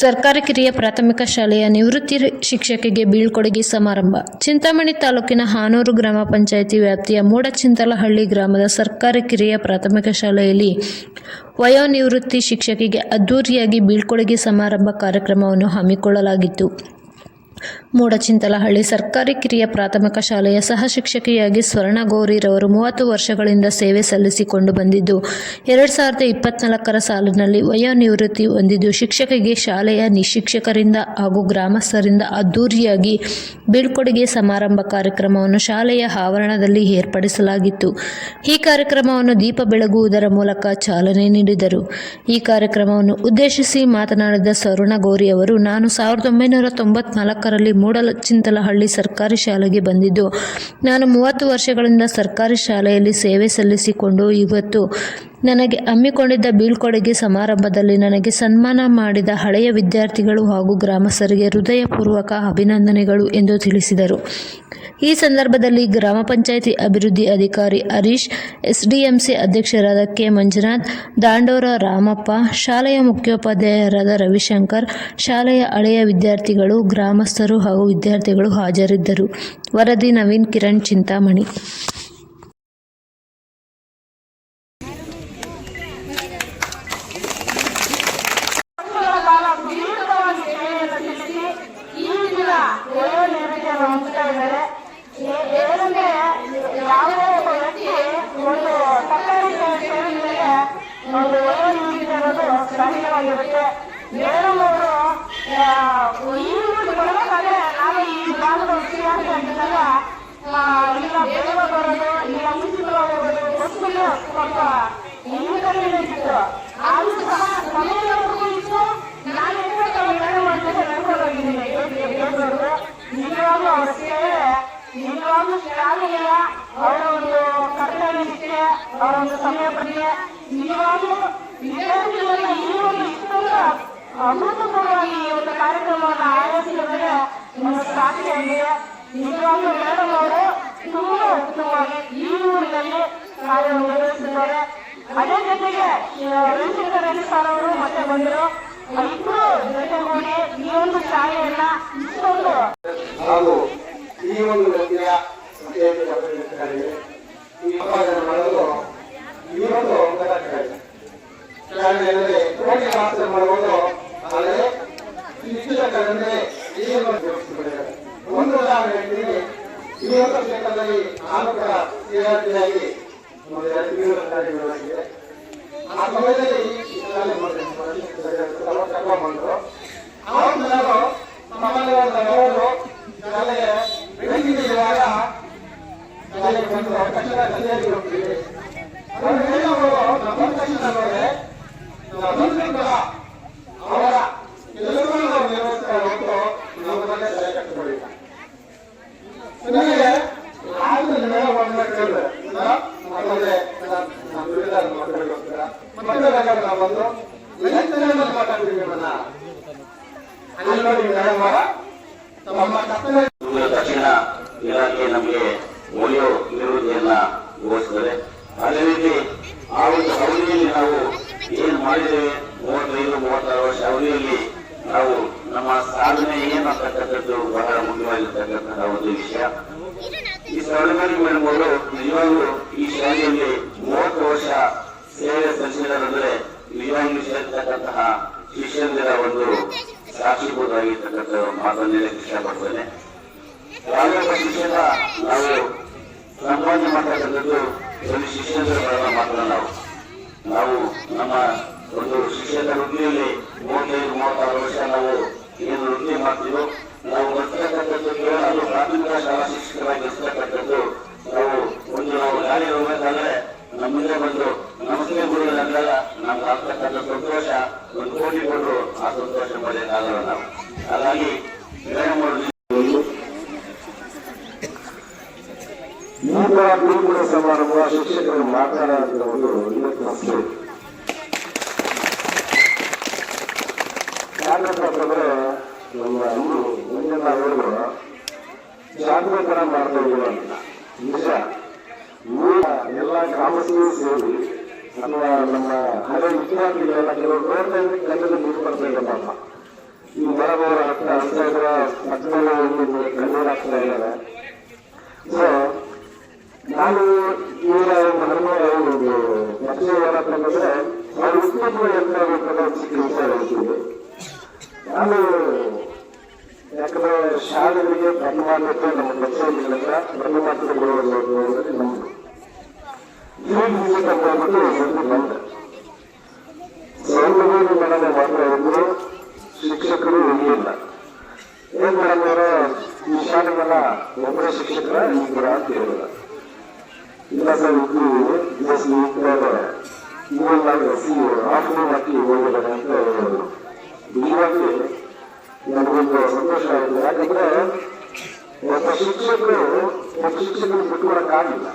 ಸರ್ಕಾರಿ ಕಿರಿಯ ಪ್ರಾಥಮಿಕ ಶಾಲೆಯ ನಿವೃತ್ತಿ ಶಿಕ್ಷಕಿಗೆ ಬೀಳ್ಕೊಡುಗೆ ಸಮಾರಂಭ. ಚಿಂತಾಮಣಿ ತಾಲೂಕಿನ ಹಾನೂರು ಗ್ರಾಮ ಪಂಚಾಯಿತಿ ವ್ಯಾಪ್ತಿಯ ಮೂಡಚಿಂತಲಹಳ್ಳಿ ಗ್ರಾಮದ ಸರ್ಕಾರಿ ಕಿರಿಯ ಪ್ರಾಥಮಿಕ ಶಾಲೆಯಲ್ಲಿ ವಯೋನಿವೃತ್ತಿ ಶಿಕ್ಷಕಿಗೆ ಅದ್ದೂರಿಯಾಗಿ ಬೀಳ್ಕೊಡುಗೆ ಸಮಾರಂಭ ಕಾರ್ಯಕ್ರಮವನ್ನು ಹಮ್ಮಿಕೊಳ್ಳಲಾಗಿತ್ತು. ಮೂಡಚಿಂತಲಹಳ್ಳಿ ಸರ್ಕಾರಿ ಕಿರಿಯ ಪ್ರಾಥಮಿಕ ಶಾಲೆಯ ಸಹ ಶಿಕ್ಷಕಿಯಾಗಿ ಸ್ವರ್ಣ ಗೌರಿರವರು 30 ವರ್ಷಗಳಿಂದ ಸೇವೆ ಸಲ್ಲಿಸಿಕೊಂಡು ಬಂದಿದ್ದು, 2024 ಸಾಲಿನಲ್ಲಿ ವಯೋನಿವೃತ್ತಿ ಹೊಂದಿದ್ದು, ಶಿಕ್ಷಕಿಗೆ ಶಾಲೆಯ ಶಿಕ್ಷಕರಿಂದ ಹಾಗೂ ಗ್ರಾಮಸ್ಥರಿಂದ ಅದ್ದೂರಿಯಾಗಿ ಬೀಳ್ಕೊಡುಗೆ ಸಮಾರಂಭ ಕಾರ್ಯಕ್ರಮವನ್ನು ಶಾಲೆಯ ಆವರಣದಲ್ಲಿ ಏರ್ಪಡಿಸಲಾಗಿತ್ತು. ಈ ಕಾರ್ಯಕ್ರಮವನ್ನು ದೀಪ ಬೆಳಗುವುದರ ಮೂಲಕ ಚಾಲನೆ ನೀಡಿದರು. ಈ ಕಾರ್ಯಕ್ರಮವನ್ನು ಉದ್ದೇಶಿಸಿ ಮಾತನಾಡಿದ ಸ್ವರ್ಣ ಗೌರಿ ಅವರು, ನಾನು 1994ರಲ್ಲಿ ಮೂಡಚಿಂತಲಹಳ್ಳಿ ಸರ್ಕಾರಿ ಶಾಲೆಗೆ ಬಂದಿದ್ದು, ನಾನು 30 ವರ್ಷಗಳಿಂದ ಸರ್ಕಾರಿ ಶಾಲೆಯಲ್ಲಿ ಸೇವೆ ಸಲ್ಲಿಸಿಕೊಂಡು ಇವತ್ತು ನನಗೆ ಹಮ್ಮಿಕೊಂಡಿದ್ದ ಬೀಳ್ಕೊಡುಗೆ ಸಮಾರಂಭದಲ್ಲಿ ನನಗೆ ಸನ್ಮಾನ ಮಾಡಿದ ಹಳೆಯ ವಿದ್ಯಾರ್ಥಿಗಳು ಹಾಗೂ ಗ್ರಾಮಸ್ಥರಿಗೆ ಹೃದಯಪೂರ್ವಕ ಅಭಿನಂದನೆಗಳು ಎಂದು ತಿಳಿಸಿದರು. ಈ ಸಂದರ್ಭದಲ್ಲಿ ಗ್ರಾಮ ಪಂಚಾಯಿತಿ ಅಭಿವೃದ್ಧಿ ಅಧಿಕಾರಿ ಹರೀಶ್, ಎಸ್ಡಿಎಂಸಿ ಅಧ್ಯಕ್ಷರಾದ ಕೆ. ಮಂಜುನಾಥ್, ದಾಂಡೋರ ರಾಮಪ್ಪ, ಶಾಲೆಯ ಮುಖ್ಯೋಪಾಧ್ಯಾಯರಾದ ರವಿಶಂಕರ್, ಶಾಲೆಯ ಹಳೆಯ ವಿದ್ಯಾರ್ಥಿಗಳು, ಗ್ರಾಮಸ್ಥರು ಹಾಗೂ ವಿದ್ಯಾರ್ಥಿಗಳು ಹಾಜರಿದ್ದರು. ವರದಿ ನವೀನ್ ಕಿರಣ್, ಚಿಂತಾಮಣಿ. ಯಾವುದೇ ಒಬ್ಬ ವ್ಯಕ್ತಿ ಒಂದು ಸರ್ಕಾರಿ ಸೇವೆಗಳಿಗೆ ಒಂದು ವಯೋನಿವೃತ್ತಿರೋದು ಸಹಜವಾಗಿರುತ್ತೆ. ಮೇಡಮ್ ಅವರು ಕೊಡಬೇಕಾದ್ರೆ ನಾನು ಈ ಭಾಗದ ವಿದ್ಯಾರ್ಥಿ ಅಂತಿದ್ದಾಗ ಇಲ್ಲ ಬೇಗ ಬರೋದು, ಇಲ್ಲ ಮುನ್ಸಿಪಲ್ ಹೋಗೋದು, ಬಸ್ಸಲ್ಲಿ ಸ್ವಲ್ಪ ಇತ್ತು. ಆದರೂ ಸಹ ಸಮಯದವರೆಗೂ ಇತ್ತು. ನಾನು ಎಷ್ಟು ಮೇಡಮ್ ಮಾಡ್ತಾರೆ ನಡ್ಕೊಂಡು ಹೋಗಿದ್ದೀನಿ. ನಿಜವಾಗ್ಲೂ ಅವರ ಸೇವೆ, ನಿಜವಾಗ್ಲೂ ಶಾಲೆಯ ಅವರ ಒಂದು ಕರ್ತವ್ಯ ನಿಷ್ಠೆ, ಅವರ ಒಂದು ಸಮಯ ಪ್ರಜ್ಞೆ ನಿಜವಾಗ್ಲೂ ವಿದ್ಯಾರ್ಥಿಗಳನ್ನ ಈ ಒಂದು ಇಷ್ಟೊಂದು ಅಭೂತಪೂರ್ವವಾಗಿ ಈ ಒಂದು ಕಾರ್ಯಕ್ರಮವನ್ನು ಆಯೋಜಿಸಿದರೆ ಒಂದು ಸಾಕ್ಷಿಯಾಗಿದೆ. ನಿಜವಾಗ್ಲೂ ಮೇಡಮ್ ಅವರು ತುಂಬಾ ಉತ್ತಮವಾಗಿ ಈ ಊರಿನಲ್ಲಿ ಕಾರ್ಯವನ್ನು ನಿರ್ವಹಿಸಿದ್ದಾರೆ. ಅದೇ ಜೊತೆಗೆ ರವಿಶಂಕರ್ ರೆಡ್ಡಿ ಸರ್ ಅವರು ಮತ್ತೆ ಬಂದರು. ಇಬ್ಬರು ಜೊತೆಗೂಡಿ ಈ ಒಂದು ಶಾಲೆಯನ್ನ ಇಷ್ಟೊಂದು ಹಾಗೂ ಈ ಒಂದು ವ್ಯಕ್ತಿಯ ಮಾಡೋದು ಈ ಒಂದು ಶಾಲೆಯಲ್ಲಿ ಕೋಟಿ ಮಾಸ್ಟರ್ ಮಾಡುವುದು. ಆದರೆ ಶಿಕ್ಷಕರಂದ್ರೆ ಈ ಒಂದು ಉದಾಹರಣೆ ಹೇಳ್ತೀನಿ. ಈ ಒಂದು ಕ್ಷೇತ್ರದಲ್ಲಿ ನಾನು ಕೂಡ ವಿದ್ಯಾರ್ಥಿಯಾಗಿ ಆ ಸಮಯದಲ್ಲಿ ಕರ್ಕೊಂಡ್ಬಂದ್ರು. ಆವತ್ತು ನಾನು ಸಾಮಾನ್ಯವಾದ ಶಾಲೆಗೆ ಬೆಳಗಿರುವಾಗ ಶಾಲೆಗೆ ಬಂದು ತಕ್ಷಣ ಕಲಿಯಾಗಿ ಹೋಗ್ತೀವಿ. ಅವರು ಹೇಳೋರು ನಮ್ಮ ಬಂದ ತಕ್ಷಣ ನೋಡಿದ್ರೆ ಅವರ ಎಲ್ಲರೂ ನಾವು ನಿರ್ವಹಿಸ್ತಾ ಹೊತ್ತು ನಮ್ಮ ಮನೆ ತಲೆ ಕಟ್ಟಿಕೊಂಡಿಲ್ಲ. ನನಗೆ ಕೇಳಿದೆ ಮಕ್ಕಳೇ ನಮ್ಮ ವಿರುದ್ಧ ಮಾತಾಡೋಸ್ಕರ ಮಕ್ಕಳ ನಾವು ಬಂದು ಮಾತಾಡ್ತೀವಿ. ಅಲ್ಲಿ ನೋಡಿ ಮೇಡಮ್ ತಕ್ಷಣ ಇಲಾಖೆ ನಮಗೆ ವಯೋ ನಿವೃತ್ತಿಯನ್ನ ಘೋಷಿಸಿದರೆ, ಅದೇ ರೀತಿ ಆ ಒಂದು ಅವಧಿಯಲ್ಲಿ ನಾವು ಏನ್ ಮಾಡಿದ್ದೇವೆ 35-36 ವರ್ಷ ಅವಧಿಯಲ್ಲಿ ನಾವು ನಮ್ಮ ಸಾಧನೆ ಏನಂತಕ್ಕಂಥದ್ದು ಬಹಳ ಮುಖ್ಯವಾಗಿರ್ತಕ್ಕಂತಹ ಒಂದು ವಿಷಯ. ಈ ಸ್ವರ್ಣಗೌರಿ ಮೇಡಮ್ ಅವರು ನಿಜವಾಗ್ಲೂ ಈ ಶಾಲೆಯಲ್ಲಿ 30 ವರ್ಷ ಸೇವೆ ಸಲ್ಲಿಸಿದಾರಂದ್ರೆ ನಿಜವಾಗ್ಲೂ ಸೇರ್ತಕ್ಕಂತಹ ಶಿಷ್ಯಂದಿರ ಒಂದು ಸಾಕ್ಷೀಭೂತವಾಗಿರ್ತಕ್ಕಂಥ ಮಾತನ್ನು ಹೇಳಕ್ಕೆ ಇಷ್ಟಪಡ್ತೇನೆ. ಯಾವುದೇ ಒಬ್ಬ ಶಿಕ್ಷಕ ನಾವು ಸಂಪಾದನೆ ಮಾಡ್ತಕ್ಕಂಥದ್ದು ಒಂದು ಶಿಷ್ಯಂದಿರ ಮಾತ್ರ. ನಾವು ನಮ್ಮ ಒಂದು ಶಿಕ್ಷಕ ವೃತ್ತಿಯಲ್ಲಿ 35-36 ವರ್ಷ ನಾವು ಏನು ವೃತ್ತಿ ಮಾಡ್ತೀವೋ, ನಾವು ಬರ್ತಕ್ಕಂಥದ್ದು ಕೇವಲ ಪ್ರಾಥಮಿಕ ಶಾಲಾ ಶಿಕ್ಷಕರಾಗಿ ಇರ್ತಕ್ಕಂಥದ್ದು. ನಾವು ಗಾಳಿ ಹೋಗ್ಬೇಕಾದ್ರೆ ನಮ್ಮ ಮುಂದೆ ಬಂದು ನಮಸ್ತೆ ಗುರುಗಳು ಅಂದಾಗ ನಮ್ಗೆ ಆಗ್ತಕ್ಕಂಥ ಸಂತೋಷ 1 ಕೋಟಿ ಕೊಟ್ಟರು ಆ ಸಂತೋಷ ಪಡೆಯಕ್ಕಾಗಲ್ಲ ನಾವು. ಹಾಗಾಗಿ ಮೇಡಮ್ ಅವರು ಈ ಬೀಳ್ಕೊಡುಗೆ ಸಮಾರಂಭ ಶಿಕ್ಷಕರು ಮಾತನಾಡುವಂತ ಒಂದು ಇವತ್ತು ಯಾಕಂತಂದ್ರೆ ನಮ್ಮ ಮುಂದಿನ ಹೇಳಿದ್ರು ಜಾಗೃತರ ಮಾಡ್ತಾ ಇದ್ದೀವಿ ಅಂತ ನಿಜ. ಎಲ್ಲ ಗ್ರಾಮಸ್ಥರು ಸೇರಿ ಅಥವಾ ನಮ್ಮ ಹಳೆ ವಿದ್ಯಾರ್ಥಿಗಳೆಲ್ಲ ಕೆಲವರು ನೋಡ್ತಾ ಇದ್ರೆ ಕಣ್ಣಲ್ಲಿ ನೀರು ಬರ್ತಾ ಇದ್ದಪ್ಪ. ಈ ಬರಬರ ಆಗ್ತಾ ಇದ್ರ ಮಕ್ಕಳು ಕಣ್ಣೀರು ಆಗ್ತಾ ಇದ್ದಾರೆ. ಸೊ ನಾನು ಇವರ ಒಂದು ಪರಿಚಯ ಏನಪ್ಪ ಅಂತಂದ್ರೆ ಅವ್ರ ಉತ್ಪನ್ನ ಎಂತ ಚಿಕಿತ್ಸೆ ಹೇಳ್ತೀವಿ. ನಾನು ಯಾಕಂದ್ರೆ ಶಾಲೆಗಳಿಗೆ ಪ್ರಥಮಾತ್ಮಕ ನಮ್ಮ ಪಕ್ಷಗಳಿಂದ ಪ್ರಥಮಾತ್ಮಕ ನಮ್ಮದು ಬಂದ ಸೌಲಭ್ಯ ಮೇಡಮ್ ಮಾತ್ರ ಇದ್ರು, ಶಿಕ್ಷಕರು ಇರಲಿಲ್ಲ. ಏನ್ ಮೇಡಮ್ ಅವರ ಈ ಶಾಲೆಗೆಲ್ಲ ಒಬ್ಬರೇ ಶಿಕ್ಷಕರ ಇಬ್ಬರ ಅಂತ ಹೇಳಿಲ್ಲ. ಇಲ್ಲ ಸರ್ ಇಬ್ಬರು ಆಫ್ಟರ್ ಹಾಕಿ ಹೋಗಿದ್ದಾರೆ ಅಂತ ಹೇಳಿದ್ರು. ನಿಜವಾಗಿ ನನಗೊಂದು ಸಂತೋಷ ಆಗಿದೆ. ಯಾಕಂದ್ರೆ ಒಬ್ಬ ಶಿಕ್ಷಕರು ಬಿಟ್ಕೊಡಕ್ಕಾಗಿಲ್ಲ.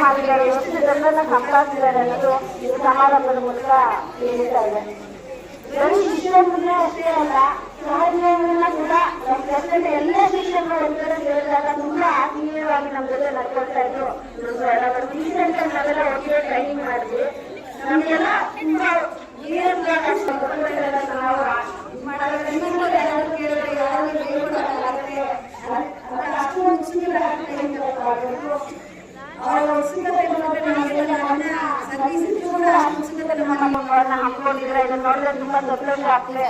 ಮಾಡಿದ್ದಾರೆ, ಎಷ್ಟು ಜನರನ್ನ ಸಂಪಾದಿಸಿದ್ದಾರೆ ಅನ್ನೋದು ಈ ಸಮಾರಂಭದ ಮೂಲಕ ತಿಳಿತಾ ಇದೆ. ಬರೀ ಶಿಕ್ಷಕರನ್ನೇ ಅಷ್ಟೇ ಅಲ್ಲ, ಸಹಜೀವನ ಕೂಡ ನಮ್ಮ ದೇಶದ ಎಲ್ಲ ಶಿಕ್ಷಕರು ಅಂತ ಹೇಳಿದಾಗ ತುಂಬಾ ಆತ್ಮೀಯವಾಗಿ ನಮ್ಮ ಜೊತೆ ನಡ್ಕೊಳ್ತಾ ಇದ್ರು. ನಾವೆಲ್ಲ ಒಟ್ಟಿಗೆ ಟ್ರೈನಿಂಗ್ ಮಾಡಿದ್ವಿ. ನಮಗೆಲ್ಲ ತುಂಬಾ ಹಮ್ಮಿಕೊಂಡಿದ್ರೆ ಇದನ್ನ ನೋಡಿದ್ರೆ ತುಂಬಾ ಸಂತೋಷ ಆಗ್ತದೆ.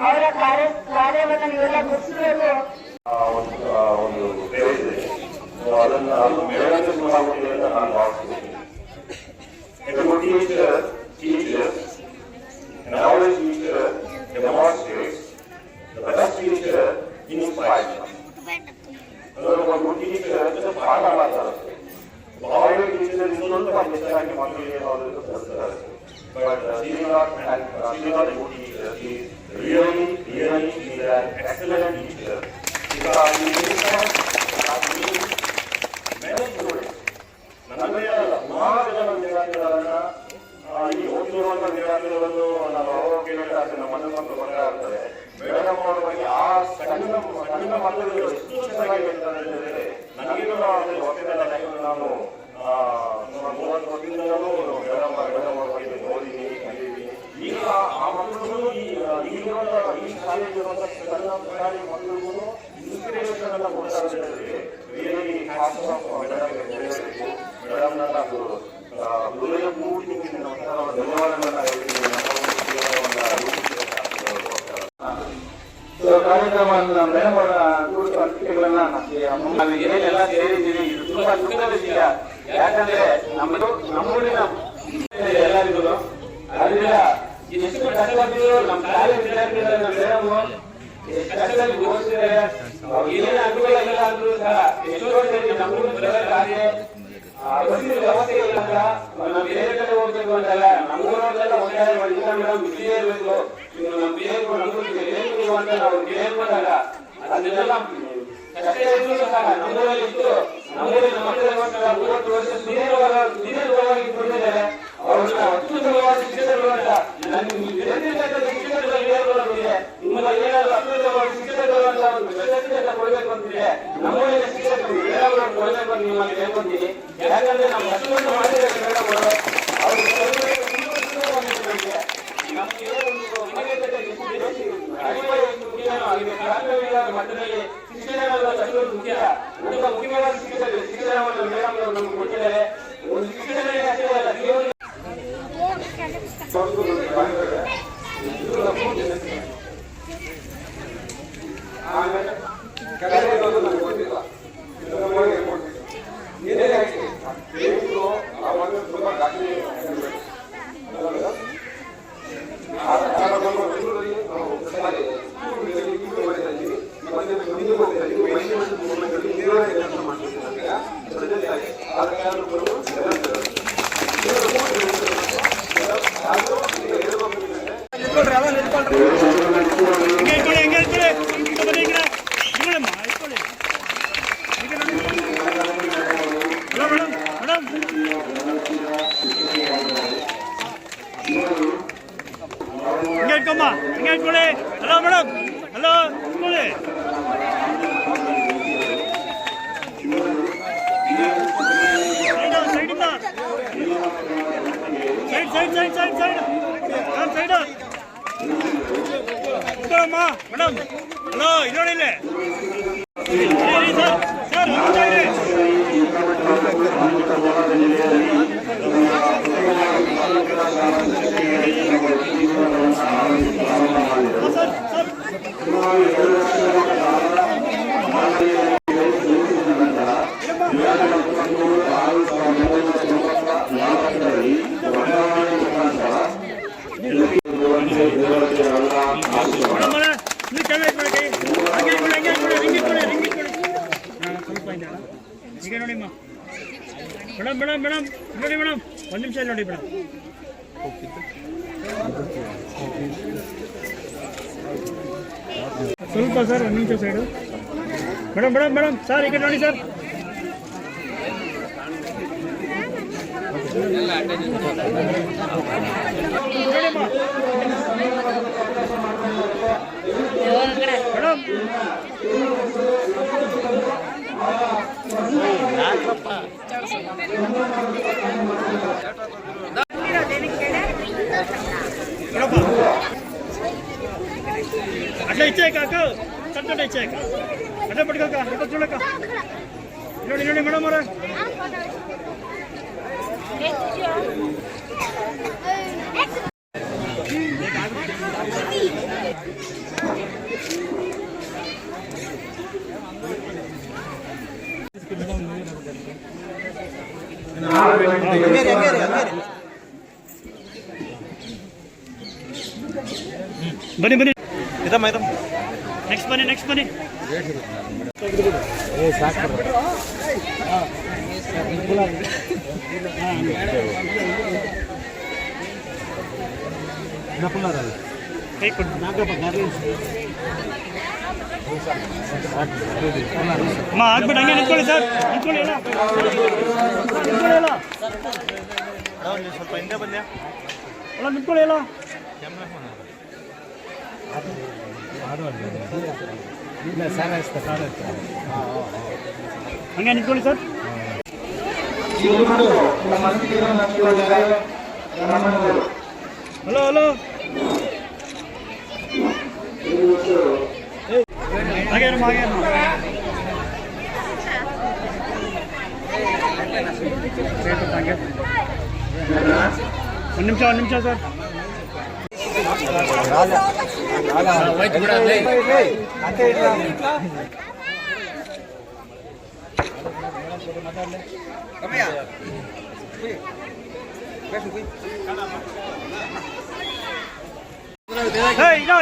ಅವರ ಕಾರ್ಯವನ್ನ ನೀವೆಲ್ಲ ಗುರುತಿಸಬೇಕು. ಒಂದು ಇದೆ, ಅದನ್ನು ಮೇಳಕ್ಕೆ ಶುರುವಾಗುತ್ತೆ ಅಂತ ನಾನು ಭಾವಿಸ್ತೀನಿ. Teacher, an knowledge teacher demonstrates, the best teacher inspires. One good teacher is a part of our all the teachers is not the necessary material or the professor, but she is not a good teacher. She is really an excellent teacher. Because she inspires many students. ಈ ಓದಿರುವಂತಹ ವಿದ್ಯಾರ್ಥಿಗಳನ್ನು ನಾವು ಕೇಳಿದಾಗ ನಮ್ಮ ಮನಸ್ಸು ಬರಲಾಗ್ತದೆ. Madam ಅವರ ಬಗ್ಗೆ ಆ ಸಣ್ಣ ಮಕ್ಕಳು ಎಷ್ಟು ಚೆನ್ನಾಗಿ ಹೇಳ್ತಾರೆ ಅಂತಂದ್ರೆ ನನಗೇನು ಗೊತ್ತಿಲ್ಲ. ನಾನು 30 ವರ್ಷದಿಂದಲೂ ಮೇಡಮ್ ಅವರ ಬಗ್ಗೆ ಓದಿನಿ ಕಲಿತೀನಿ. ಈಗ ಆ ಮಕ್ಕಳು ಈ ಶಾಲೆಯಲ್ಲಿರುವಂತಹ ಸಣ್ಣ ಪುಟಾಣಿ ಮಕ್ಕಳಿಗೂ ಇನ್ಸ್ಪಿರೇಷನ್ ಅನ್ನ ಕೊಡ್ತಾ ಇದ್ದಾರೆ. ರಿಯಲಿ ಮೇಡಮ್ ನನ್ನ ಹೃದಯ ಪೂರ್ತಿ ಧನ್ಯವಾದಗಳನ್ನ ಕಾರ್ಯಕ್ರಮವನ್ನು ಮೇಡಮ್ ಅವರ ಕುರಿತು ಅನಿಸಿಕೆಗಳನ್ನ ನಾವು ಏನೆಲ್ಲ ಸೇರಿದ್ದೀವಿ. ಇದು ತುಂಬಾ ದುಃಖದ ವಿಷಯ. ಯಾಕಂದ್ರೆ ನಮ್ಮೂರಿನ ಎಲ್ಲರಿಗೂ ಅದರಿಂದ ಎಷ್ಟು ಕಷ್ಟಪಟ್ಟು ನಮ್ಮ ಶಾಲೆ ವಿದ್ಯಾರ್ಥಿಗಳನ್ನ ಮೇಡಮ್ ಎಷ್ಟು ಕಷ್ಟದಲ್ಲಿ ಓದಿಸಿದರೆ ಏನೇನು ಅನುಕೂಲಗಳಿಲ್ಲ ಅಂದ್ರೂ ಸಹ ಎಷ್ಟೋ ನಮ್ಮೂರಿನ ಬರಬೇಕಾದ್ರೆ ಬಸ್ಸಿನ ವ್ಯವಸ್ಥೆ ಇಲ್ಲ ಅಂತ ನಾವು ಬೇರೆ ಕಡೆ ಹೋಗ್ಬೇಕು ಅಂತಲ್ಲ, ನಮ್ಮೂರವರೆಲ್ಲ ಒಂದೇ ಮೇಡಮ್ ಬಿಸಿ ಇರಬೇಕು, ನಮ್ಮ ಬೇರೆ ನಮ್ಮೂರಿಗೆ ಅಂತ ನಾವು ಕೇಳ್ಕೊಂಡಾಗ ಅದನ್ನೆಲ್ಲ ಕಷ್ಟ ಇದ್ರು ಸಹ ನಮ್ಮೂರಲ್ಲಿ ಇತ್ತು. ನಮ್ಮೂರಿನ ಮಕ್ಕಳು 30 ವರ್ಷ ಸುದೀರ್ಘವಾಗಿ ಕೊಟ್ಟಿದ್ದಾರೆ. ಅವ್ರನ್ನ ಅತ್ಯುತ್ತಮವಾದ ಶಿಕ್ಷಕರು ಅಂತ ನಿಮ್ಮಲ್ಲಿ ಏನಾದ್ರು ಅತ್ಯುತ್ತಮವಾದ ಶಿಕ್ಷಕರು ಅಂತ ಒಂದು ಪ್ರಶಸ್ತಿಯನ್ನು ಕೊಡಬೇಕು ಅಂತಿದೆ. ನಮ್ಮೂರಿನ ಶಿಕ್ಷಕರು ಏನಾದ್ರು ಕೊಡಬೇಕು ಅಂತ ನಿಮ್ಮಲ್ಲಿ ಕೇಳ್ಕೊಂತೀನಿ. ಯಾಕಂದ್ರೆ ನಾವು ಅಷ್ಟೊಂದು ಮಾಡಿದ್ದಾರೆ ಮೇಡಮ್ ಅವರು. ಮಟ್ಟದಲ್ಲಿ ಶಿಕ್ಷಣ ಮುಖ್ಯ. ತುಂಬ ಮುಖ್ಯವಾದ ಶಿಕ್ಷಣವನ್ನು ಮೇಡಮ್ ಅವರು ನಮ್ಗೆ ಕೊಟ್ಟಿದ್ದಾರೆ. ಒಂದು ಶಿಕ್ಷಣವೇ ಅಷ್ಟೇ ಅಲ್ಲ, hello madam, hello side side side side madam hello ನೋಡಿ ಇಲ್ಲಿ ಈಗ ನೋಡಿಮ್ಮ ಮೇಡಮ್ ನೋಡಿ ಮೇಡಮ್ ಒಂದು ನಿಮಿಷ ನೋಡಿ ಮೇಡಮ್ ಸ್ವಲ್ಪ ಸರ್ ಒಂದು ನಿಮಿಷ ಸೈಡು ಮೇಡಮ್ ಸರ್ ಈಗ ನೋಡಿ ಸರ್ ಮೇಡಮ್ అట్లా ఇచ్చాక కట్టండి ఇచ్చాక అట్లా పట్టుకోక ఇక్కడ చూడక ನೋಡಿ ಮೇಡಮ್ ಅವರ ಬನ್ನಿ ನೆಕ್ಸ್ಟ್ ಬನ್ನಿ ಕೈ ಕೊಟ್ಟು ಅಮ್ಮ ಆಗ್ಬಿಟ್ಟು ಹಂಗೆ ನಿಂತ್ಕೊಳ್ಳಿ ಸರ್ ನಿಂತ್ಕೊಳ್ಳಿ ಅಲ್ಲ ಸ್ವಲ್ಪ ಹಿಂದೆ ಬಂದ್ಯಾ ಅಲ್ಲ ನಿಂತ್ಕೊಳ್ಳಿ ಅಲ್ಲ ಹಂಗೆ ನಿಂತ್ಕೊಳ್ಳಿ ಸರ್ ಹಲೋ ಹಾಗೆ ಒಂದು ನಿಮಿಷ ಸರ್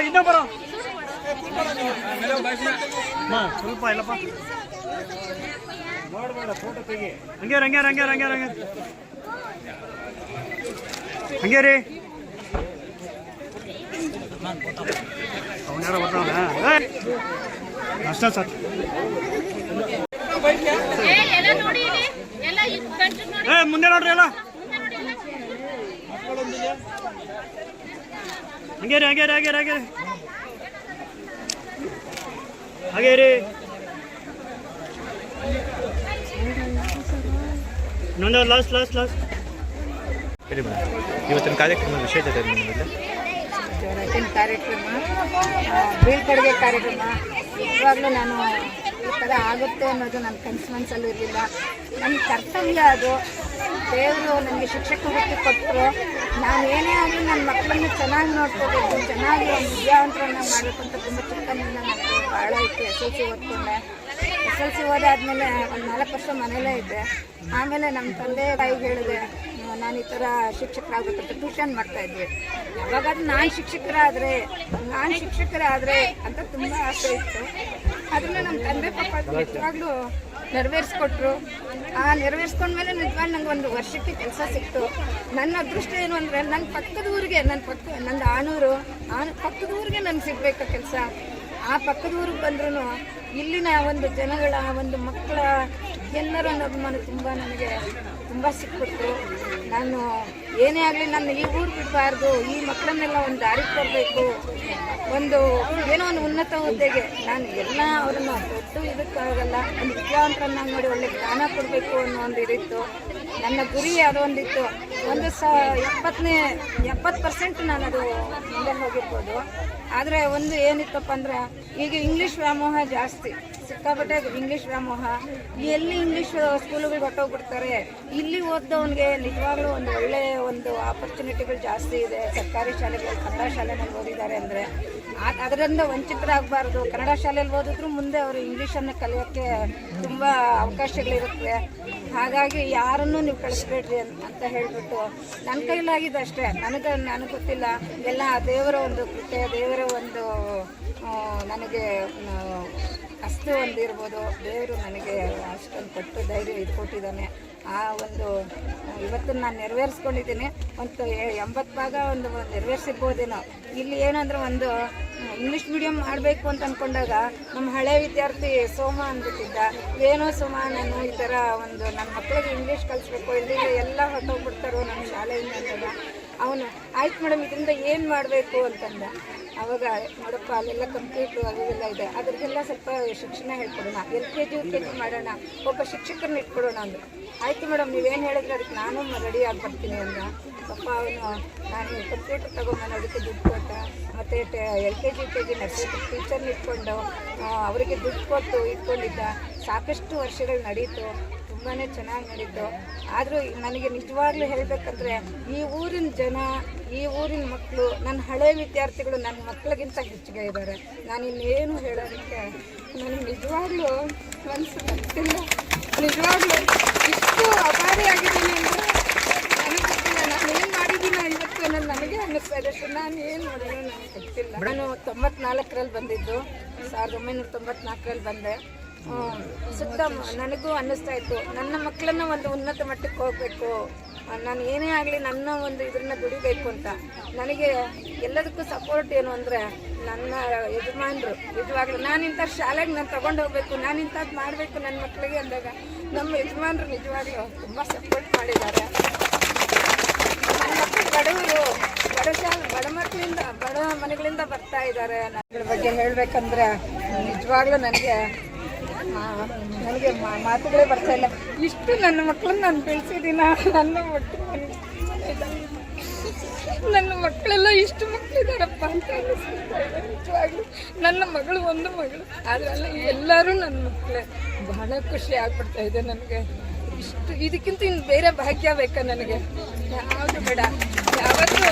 ಇನ್ನೂ ಬರೋ ಸ್ವಲ್ಪ ಇಲ್ಲಪ್ಪ ಹಂಗೆ ರೀ ಅವನ್ಯಾರ ಬರ್ತಾವನ ಅಷ್ಟ ಸರ್ ಮುಂದೆ ನೋಡ್ರಿ ಎಲ್ಲ ಹಾಗೆ ರೀ ಇನ್ನೊಂದು ಲಾಸ್ಟ್ ಹೇಳಿ ಮೇಡಮ್ ಇವತ್ತಿನ ಕಾರ್ಯಕ್ರಮದ ವಿಶೇಷತೆ ಇವತ್ತಿನ ಕಾರ್ಯಕ್ರಮ ಬೀಳ್ಕೊಡುಗೆ ಕಾರ್ಯಕ್ರಮ ನಿಜವಾಗ್ಲೂ ನಾನು ಈ ಥರ ಆಗುತ್ತೆ ಅನ್ನೋದು ನನ್ನ ಮನಸ್ಸಲ್ಲೂ ಇರಲಿಲ್ಲ. ನನ್ನ ಕರ್ತವ್ಯ ಅದು. ದೇವರು ನನಗೆ ಶಿಕ್ಷಕ ವೃತ್ತಿ ಕೊಟ್ಟರು. ನಾನು ಏನೇ ಆಗಲಿ ನನ್ನ ಮಕ್ಕಳನ್ನ ಚೆನ್ನಾಗಿ ನೋಡ್ಕೋಬೇಕು, ಚೆನ್ನಾಗಿ ಒಂದು ವಿದ್ಯಾವಂತರನ್ನ ಮಾಡಬೇಕು ಅಂತ ತುಂಬ ಚಿಕ್ಕನಿಂದ ನನಗೆ ಭಾಳ ಇತ್ತು. SLC ಓದ್ಕೊಂಡೆ. SLC ಓದಾದ್ಮೇಲೆ ಒಂದು 4 ವರ್ಷ ಮನೇಲೇ ಇದ್ದೆ. ಆಮೇಲೆ ನಮ್ಮ ತಂದೆ ತಾಯಿಗೆ ಹೇಳಿದೆ, ನಾನು ಈ ಥರ ಶಿಕ್ಷಕರಾಗಬೇಕಂತ ಟ್ಯೂಷನ್ ಮಾಡ್ತಾಯಿದ್ವಿ. ಯಾವಾಗಾದ್ರೂ ನಾನು ಶಿಕ್ಷಕರಾದರೆ ಅಂತ ತುಂಬ ಆಸೆ ಇತ್ತು. ಅದನ್ನು ನಮ್ಮ ತಂದೆ ಪಾಪ ನಿಜವಾಗ್ಲೂ ನೆರವೇರಿಸ್ಕೊಟ್ರು. ಆ ನೆರವೇರಿಸ್ಕೊಂಡ್ಮೇಲೆ ನಿಜವಾಗ್ಲೂ ನಂಗೆ ಒಂದು ವರ್ಷಕ್ಕೆ ಕೆಲಸ ಸಿಕ್ತು. ನನ್ನ ಅದೃಷ್ಟ ಏನು ಅಂದರೆ ನನ್ನ ಪಕ್ಕದ ಊರಿಗೆ, ನಂದು ಆನೂರು, ಪಕ್ಕದ ಊರಿಗೆ ನನಗೆ ಸಿಗಬೇಕು ಕೆಲಸ. ಆ ಪಕ್ಕದ ಊರಿಗೆ ಬಂದ್ರೂ ಇಲ್ಲಿನ ಒಂದು ಜನಗಳ ಒಂದು ಮಕ್ಕಳ ಎಲ್ಲರೂ ಅನ್ನೋ ಅಭಿಮಾನ ತುಂಬ ನನಗೆ ತುಂಬ ಸಿಕ್ಬಿಡ್ತು. ನಾನು ಏನೇ ಆಗಲಿ ನನ್ನ ಈ ಊರು ಬಿಡಬಾರ್ದು, ಈ ಮಕ್ಕಳನ್ನೆಲ್ಲ ಒಂದು ದಾರಿಗೆ ತರಬೇಕು, ಒಂದು ಏನೋ ಒಂದು ಉನ್ನತ ಹುದ್ದೆಗೆ ನಾನು ಎಲ್ಲ ಅವ್ರನ್ನ ದೊಡ್ಡ ಇದಕ್ಕಾಗಲ್ಲ, ಒಂದು ವಿದ್ಯಾವಂತರನ್ನಾಗಿ ಮಾಡಿ ಒಳ್ಳೆ ಜ್ಞಾನ ಕೊಡಬೇಕು ಅನ್ನೋ ಒಂದು ಇದಿತ್ತು. ನನ್ನ ಗುರಿ ಅದೊಂದಿತ್ತು. ಒಂದು 70% ನಾನದು ಮುಂದೆ ಹೋಗಿರ್ಬೋದು. ಆದರೆ ಒಂದು ಏನಿತ್ತಪ್ಪ ಅಂದರೆ ಈಗ ಇಂಗ್ಲೀಷ್ ವ್ಯಾಮೋಹ ಜಾಸ್ತಿ, ಸಿಕ್ಕಾಪಟ್ಟೆ ಇಂಗ್ಲೀಷ್ ವ್ಯಾಮೋಹ. ಎಲ್ಲಿ ಇಂಗ್ಲೀಷ್ ಸ್ಕೂಲುಗಳಿಗೆ ಹೊಟ್ಟೋಗ್ಬಿಡ್ತಾರೆ. ಇಲ್ಲಿ ಓದ್ದವನಿಗೆ ನಿಜವಾಗ್ಲೂ ಒಂದು ಒಳ್ಳೆಯ ಒಂದು ಆಪರ್ಚುನಿಟಿಗಳು ಜಾಸ್ತಿ ಇದೆ. ಸರ್ಕಾರಿ ಶಾಲೆಗಳು ಕನ್ನಡ ಶಾಲೆನಲ್ಲಿ ಓದಿದ್ದಾರೆ ಅಂದರೆ ಅದರಿಂದ ವಂಚಿತರಾಗಬಾರ್ದು. ಕನ್ನಡ ಶಾಲೆಯಲ್ಲಿ ಓದಿದ್ರು ಮುಂದೆ ಅವರು ಇಂಗ್ಲೀಷನ್ನು ಕಲಿಯೋಕ್ಕೆ ತುಂಬ ಅವಕಾಶಗಳಿರುತ್ತೆ. ಹಾಗಾಗಿ ಯಾರನ್ನೂ ನೀವು ಕಳಿಸ್ಬೇಡ್ರಿ ಅಂತ ಹೇಳಿಬಿಟ್ಟು ನನ್ನ ಕೈಲಾಗಿದ್ದು ಅಷ್ಟೇ. ನನಗೆ ಗೊತ್ತಿಲ್ಲ, ಎಲ್ಲ ದೇವರ ಒಂದು ಕೃಪೆ, ದೇವರ ಒಂದು ನನಗೆ ಅಷ್ಟು ಒಂದು ಇರ್ಬೋದು. ದೇವರು ನನಗೆ ಅಷ್ಟೊಂದು ಕೊಟ್ಟು ಧೈರ್ಯ ಇದು ಕೊಟ್ಟಿದ್ದಾನೆ. ಆ ಒಂದು ಇವತ್ತನ್ನು ನಾನು ನೆರವೇರಿಸ್ಕೊಂಡಿದ್ದೀನಿ. ಒಂದು 80 ಭಾಗ ಒಂದು ನೆರವೇರಿಸಿರ್ಬೋದೇನೋ. ಇಲ್ಲಿ ಏನಂದ್ರೆ ಒಂದು ಇಂಗ್ಲೀಷ್ ಮೀಡಿಯಮ್ ಮಾಡಬೇಕು ಅಂತ ಅಂದ್ಕೊಂಡಾಗ ನಮ್ಮ ಹಳೆ ವಿದ್ಯಾರ್ಥಿ ಸೋಮ ಅಂದ್ಬಿಟ್ಟಿದ್ದ, ಏನೋ ಸೋಮ ನಾನು ಈ ಥರ ಒಂದು ನನ್ನ ಮಕ್ಕಳಿಗೆ ಇಂಗ್ಲೀಷ್ ಕಲಿಸ್ಬೇಕು, ಇಲ್ಲಿ ಎಲ್ಲ ಹೊಟ್ಟೋಗ್ಬಿಡ್ತಾರೋ ನಮ್ಮ ಶಾಲೆಯಿಂದ ಅಂದಾಗ ಅವನು ಆಯ್ತು ಮೇಡಮ್ ಇದರಿಂದ ಏನು ಮಾಡಬೇಕು ಅಂತಂದ. ಆವಾಗ ನೋಡಪ್ಪ ಅಲ್ಲೆಲ್ಲ ಕಂಪ್ಯೂಟ್ರು ಅದೆಲ್ಲ ಇದೆ, ಅದ್ರದ್ದೆಲ್ಲ ಸ್ವಲ್ಪ ಶಿಕ್ಷಣ ಹೇಳ್ಕೊಡೋಣ, LKG UKG ಮಾಡೋಣ, ಒಬ್ಬ ಶಿಕ್ಷಕರನ್ನ ಇಟ್ಕೊಡೋಣ ಅಂದರು. ಆಯಿತು ಮೇಡಮ್ ನೀವೇನು ಹೇಳಿದ್ರೆ ಅದಕ್ಕೆ ನಾನು ರೆಡಿ ಆಗಿ ಬರ್ತೀನಿ ಅಂದ. ಪಾಪ ಅವನು ನಾನು ಕಂಪ್ಯೂಟರ್ ತೊಗೊಂಬಂದು ಅದಕ್ಕೆ ದುಡ್ಡು ಕೊಟ್ಟ, ಮತ್ತು LKG UKG ನರ್ಸರಿ ಟೀಚರ್ನ ಇಟ್ಕೊಂಡು ಅವರಿಗೆ ದುಡ್ಡು ಕೊಟ್ಟು ಇಟ್ಕೊಂಡಿದ್ದ. ಸಾಕಷ್ಟು ವರ್ಷಗಳು ನಡೀತು, ತುಂಬಾ ಚೆನ್ನಾಗಿ ನಡೀತು. ಆದರೂ ನನಗೆ ನಿಜವಾಗ್ಲೂ ಹೇಳಬೇಕಂದ್ರೆ ಈ ಊರಿನ ಜನ, ಈ ಊರಿನ ಮಕ್ಕಳು, ನನ್ನ ಹಳೆ ವಿದ್ಯಾರ್ಥಿಗಳು ನನ್ನ ಮಕ್ಕಳಿಗಿಂತ ಹೆಚ್ಚಿಗೆ ಇದ್ದಾರೆ. ನಾನು ಇನ್ನೇನು ಹೇಳೋದಕ್ಕೆ ನನಗೆ ನಿಜವಾಗ್ಲೂ ಮನಸ್ಸು ಬರ್ತಿಲ್ಲ. ನಿಜವಾಗ್ಲೂ ಇಷ್ಟು ಅಭಾರಿಯಾಗಿದ್ದೀನಿ ಅಂದರೆ ನನಗೆ ಗೊತ್ತಿಲ್ಲ. ನಾನು ಏನು ಮಾಡಿದ್ದೀನೋ ಇವತ್ತು ನನಗೆ ಅನ್ನಿಸ್ತಾ ಇದೆ. ನಾನು ಏನು ಮಾಡೋಣ ನನಗೆ ಗೊತ್ತಿಲ್ಲ. ನಾನು 94ರಲ್ಲಿ ಬಂದಿದ್ದು, 1994ರಲ್ಲಿ ಬಂದೆ. ಸುತ್ತ ನನಗೂ ಅನ್ನಿಸ್ತಾ ಇತ್ತು ನನ್ನ ಮಕ್ಕಳನ್ನ ಒಂದು ಉನ್ನತ ಮಟ್ಟಕ್ಕೆ ಹೋಗಬೇಕು, ನಾನು ಏನೇ ಆಗಲಿ ನನ್ನ ಒಂದು ಇದನ್ನ ದುಡಿಬೇಕು ಅಂತ. ನನಗೆ ಎಲ್ಲದಕ್ಕೂ ಸಪೋರ್ಟ್ ಏನು ಅಂದರೆ ನನ್ನ ಯಜಮಾನರು. ನಿಜವಾಗ್ಲೂ ನಾನು ಇಂಥ ಶಾಲೆಗೆ ನಾನು ತೊಗೊಂಡು ಹೋಗಬೇಕು, ನಾನು ಇಂಥದ್ದು ಮಾಡಬೇಕು ನನ್ನ ಮಕ್ಕಳಿಗೆ ಅಂದಾಗ ನಮ್ಮ ಯಜಮಾನರು ನಿಜವಾಗ್ಲೂ ತುಂಬ ಸಪೋರ್ಟ್ ಮಾಡಿದ್ದಾರೆ. ನನ್ನ ಮಕ್ಕಳು ಬಡವರು, ಬಡ ಮಕ್ಕಳಿಂದ, ಬಡ ಮನೆಗಳಿಂದ ಬರ್ತಾ ಇದ್ದಾರೆ. ನನ್ನ ಬಗ್ಗೆ ಹೇಳಬೇಕಂದ್ರೆ ನಿಜವಾಗ್ಲೂ ನನಗೆ ಮಾತುಗಳೇ ಬರ್ತಾ ಇಲ್ಲ. ಇಷ್ಟು ನನ್ನ ಮಕ್ಕಳನ್ನ ನಾನು ಬೆಳೆಸಿದ್ದೀನ. ನನ್ನ ಮಕ್ಕಳೆಲ್ಲ ಇಷ್ಟು ಮಕ್ಕಳಿದ್ದಾರಪ್ಪ ಅಂತ ಅನ್ನಿಸ್ತಾ ಇದೆ ನಿಜವಾಗ್ಲೂ. ನನ್ನ ಮಗಳು ಒಂದು ಮಗಳು, ಆದರೆ ಎಲ್ಲರೂ ನನ್ನ ಮಕ್ಕಳೇ. ಬಹಳ ಖುಷಿ ಆಗ್ಬಿಡ್ತಾ ಇದೆ ನನಗೆ. ಇಷ್ಟು ಇದಕ್ಕಿಂತ ಇನ್ನು ಬೇರೆ ಭಾಗ್ಯ ಬೇಕಾ ನನಗೆ? ಯಾವುದು ಬೇಡ. ಯಾವತ್ತೂ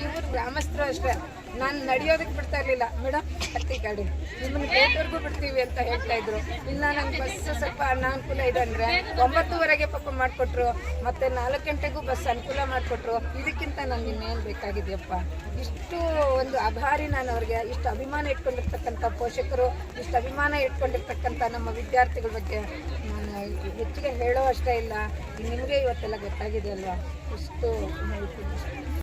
ಇವರು ಗ್ರಾಮಸ್ಥರು ಅಷ್ಟೇ. ನಾನು ನಡೆಯೋದಕ್ಕೆ ಬಿಡ್ತಾ ಇರಲಿಲ್ಲ. ಮೇಡಮ್ ಹತ್ತಿ ಗಾಡಿ ನಿಮ್ಮನ್ನು ಗೇಟ್ವರೆಗೂ ಬಿಡ್ತೀವಿ ಅಂತ ಹೇಳ್ತಾ ಇದ್ರು. ಇಲ್ಲ ನಂಗೆ ಬಸ್ ಸ್ವಲ್ಪ ಅನಾನುಕೂಲ ಇದೆ ಅಂದರೆ 9:30ಗೆ ಪಾಪ ಮಾಡಿಕೊಟ್ರು, ಮತ್ತು 4 ಗಂಟೆಗೂ ಬಸ್ ಅನುಕೂಲ ಮಾಡಿಕೊಟ್ರು. ಇದಕ್ಕಿಂತ ನನಗೆ ಇನ್ನೇನು ಬೇಕಾಗಿದೆಯಪ್ಪ? ಇಷ್ಟು ಒಂದು ಆಭಾರಿ ನಾನು ಅವ್ರಿಗೆ. ಇಷ್ಟು ಅಭಿಮಾನ ಇಟ್ಕೊಂಡಿರ್ತಕ್ಕಂಥ ಪೋಷಕರು, ಇಷ್ಟು ಅಭಿಮಾನ ಇಟ್ಕೊಂಡಿರ್ತಕ್ಕಂಥ ನಮ್ಮ ವಿದ್ಯಾರ್ಥಿಗಳ ಬಗ್ಗೆ ನಾನು ಹೆಚ್ಚಿಗೆ ಹೇಳೋ ಅಷ್ಟೇ ಇಲ್ಲ. ನಿಮಗೆ ಇವತ್ತೆಲ್ಲ ಗೊತ್ತಾಗಿದೆ ಅಲ್ವಾ? ಇಷ್ಟು ಹೇಳ್ತೀನಿ.